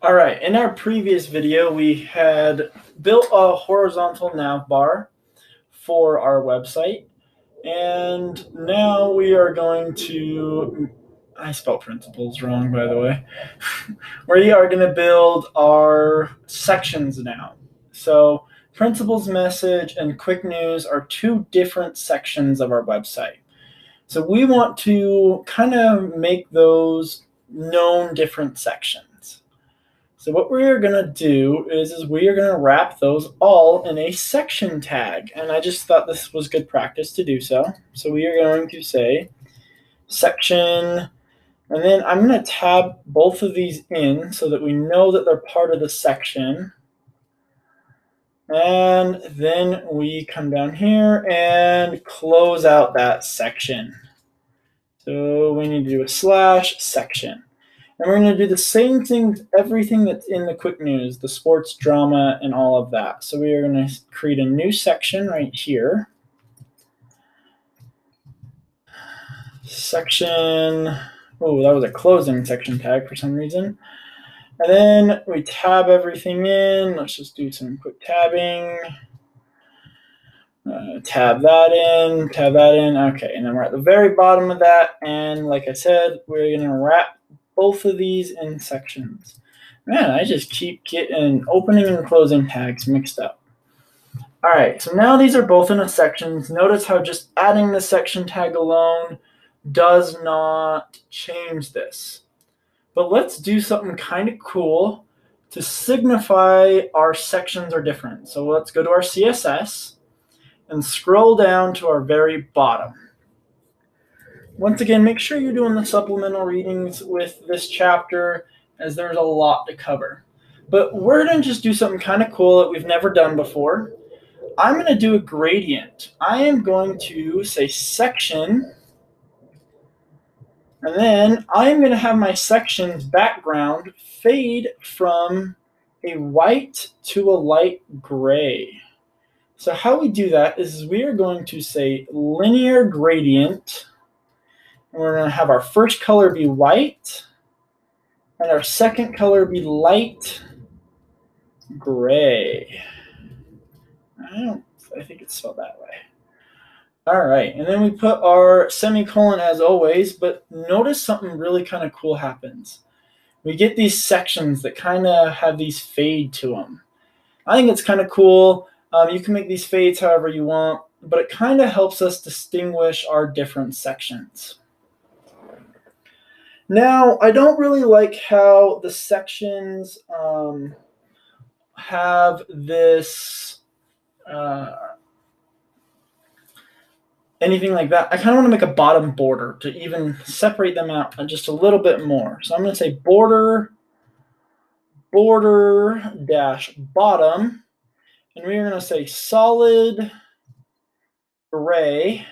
All right, in our previous video, we had built a horizontal nav bar for our website, and now we are going to, I spelled principles wrong, by the way. We are going to build our sections now. So principles message and quick news are two different sections of our website. So we want to kind of make those known different sections. So what we are going to do is we are going to wrap those all in a section tag. And I just thought this was good practice to do so. So we are going to say section, and then I'm going to tab both of these in so that we know that they're part of the section. And then we come down here and close out that section. So we need to do a slash section. And we're going to do the same thing with everything that's in the quick news, the sports, drama, and all of that. So we are going to create a new section right here. Section, oh, that was a closing section tag for some reason. And then we tab everything in. Let's just do some quick tabbing. Tab that in, tab that in. Okay, and then we're at the very bottom of that. And like I said, we're going to wrap both of these in sections. Man, I just keep getting opening and closing tags mixed up. All right, so now these are both in a section. Notice how just adding the section tag alone does not change this. But let's do something kind of cool to signify our sections are different. So let's go to our CSS and scroll down to our very bottom. Once again, make sure you're doing the supplemental readings with this chapter, as there's a lot to cover. But we're going to just do something kind of cool that we've never done before. I'm going to do a gradient. I am going to say section, and then I am going to have my section's background fade from a white to a light gray. So how we do that is we are going to say linear gradient. And we're going to have our first color be white, and our second color be light gray. I think it's spelled that way. All right, and then we put our semicolon as always, but notice something really kind of cool happens. We get these sections that kind of have these fade to them. I think it's kind of cool. You can make these fades however you want, but it kind of helps us distinguish our different sections. Now, I don't really like how the sections have this anything like that. I kind of want to make a bottom border to even separate them out just a little bit more. So I'm going to say border dash bottom, and we're going to say solid array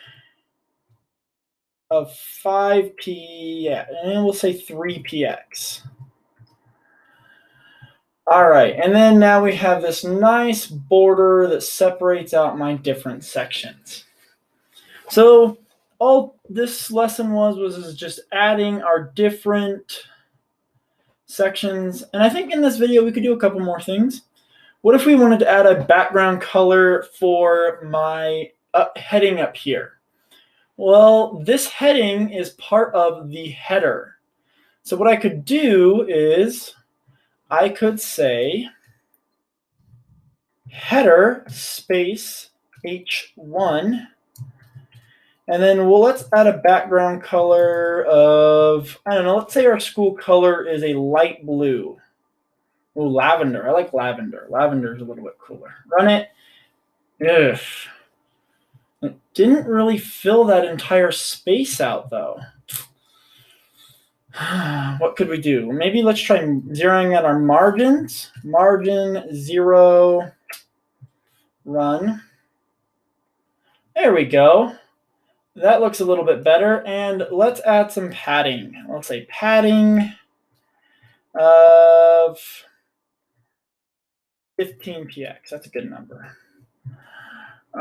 of 5p, yeah, and we'll say 3px. All right, and then now we have this nice border that separates out my different sections. So all this lesson was just adding our different sections. And I think in this video we could do a couple more things. What if we wanted to add a background color for my heading up here? Well, this heading is part of the header. So what I could do is I could say header space H1. And then let's add a background color of, I don't know, let's say our school color is a light blue. Oh, lavender. I like lavender. Lavender is a little bit cooler. Run it. Ugh. It didn't really fill that entire space out, though. What could we do? Maybe let's try zeroing out our margins. Margin 0, run. There we go. That looks a little bit better. And let's add some padding. Let's say padding of 15px. That's a good number.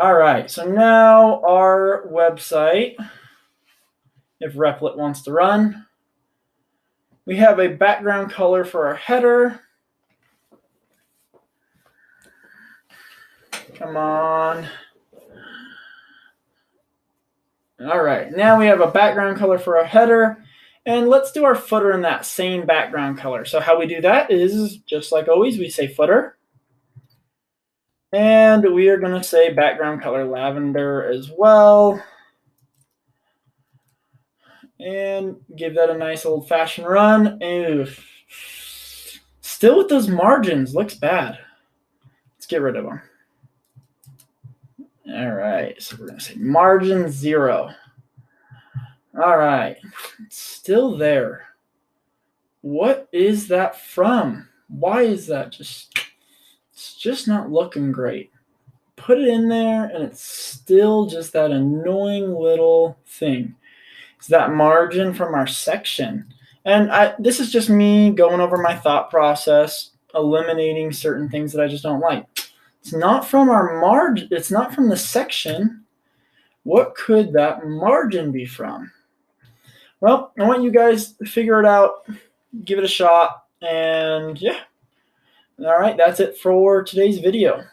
All right, so now our website, if Replit wants to run, we have a background color for our header. Come on. All right, now we have a background color for our header, and let's do our footer in that same background color. So how we do that is, just like always, we say footer, and we are going to say background color lavender as well, and give that a nice old-fashioned run. Oof. Still with those margins, looks bad. Let's get rid of them. All right, so we're going to say margin 0. All right, it's still there. What is that from? Why is that it's just not looking great? Put it in there and it's still just that annoying little thing. It's that margin from our section. And this is just me going over my thought process, eliminating certain things that I just don't like. It's not from our margin. It's not from the section. What could that margin be from? Well, I want you guys to figure it out, give it a shot, and yeah. All right, that's it for today's video.